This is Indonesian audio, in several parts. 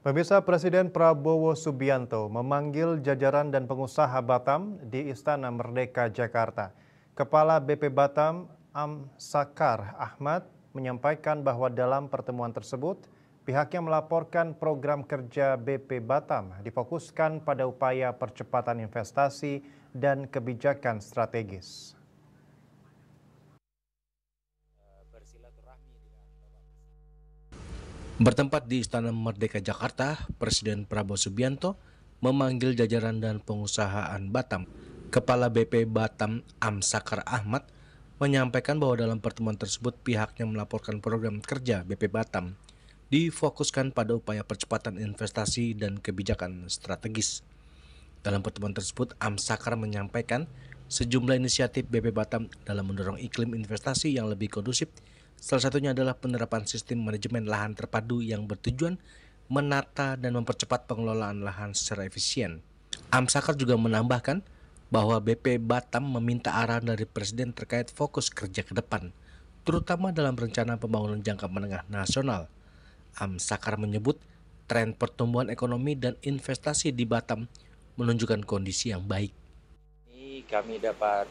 Pemirsa, Presiden Prabowo Subianto memanggil jajaran dan pengusaha Batam di Istana Merdeka, Jakarta. Kepala BP Batam, Sakar Ahmad, menyampaikan bahwa dalam pertemuan tersebut, pihaknya melaporkan program kerja BP Batam difokuskan pada upaya percepatan investasi dan kebijakan strategis. Bertempat di Istana Merdeka Jakarta, Presiden Prabowo Subianto memanggil jajaran dan pengusahaan Batam. Kepala BP Batam, Sakar Ahmad, menyampaikan bahwa dalam pertemuan tersebut pihaknya melaporkan program kerja BP Batam difokuskan pada upaya percepatan investasi dan kebijakan strategis. Dalam pertemuan tersebut, Sakar menyampaikan sejumlah inisiatif BP Batam dalam mendorong iklim investasi yang lebih kondusif. Salah satunya adalah penerapan sistem manajemen lahan terpadu yang bertujuan menata dan mempercepat pengelolaan lahan secara efisien. Sakar juga menambahkan bahwa BP Batam meminta arahan dari Presiden terkait fokus kerja ke depan, terutama dalam rencana pembangunan jangka menengah nasional. Sakar menyebut tren pertumbuhan ekonomi dan investasi di Batam menunjukkan kondisi yang baik. Kami dapat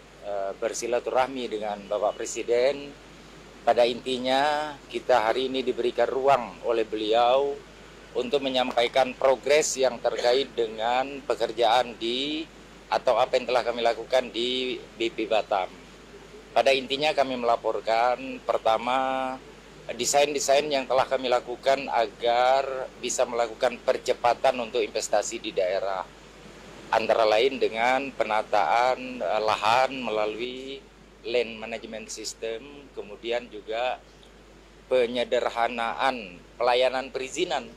bersilaturahmi dengan Bapak Presiden. Pada intinya kita hari ini diberikan ruang oleh beliau untuk menyampaikan progres yang terkait dengan pekerjaan atau apa yang telah kami lakukan di BP Batam. Pada intinya kami melaporkan pertama desain-desain yang telah kami lakukan agar bisa melakukan percepatan untuk investasi di daerah. Antara lain dengan penataan lahan melalui land management system, kemudian juga penyederhanaan pelayanan perizinan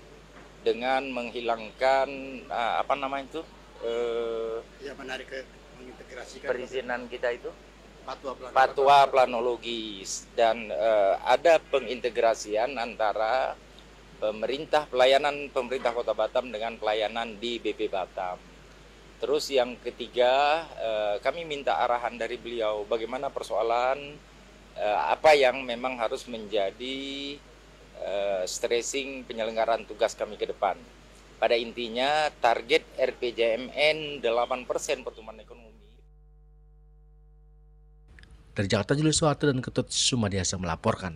dengan menghilangkan mengintegrasikan perizinan kita itu fatwa planologis dan ada pengintegrasian antara pelayanan pemerintah Kota Batam dengan pelayanan di BP Batam. Terus yang ketiga, kami minta arahan dari beliau bagaimana persoalan apa yang memang harus menjadi stressing penyelenggaraan tugas kami ke depan. Pada intinya target RPJMN 8% pertumbuhan ekonomi. Dari Jakarta, Julius Suharto dan Ketut Sumadiasa melaporkan.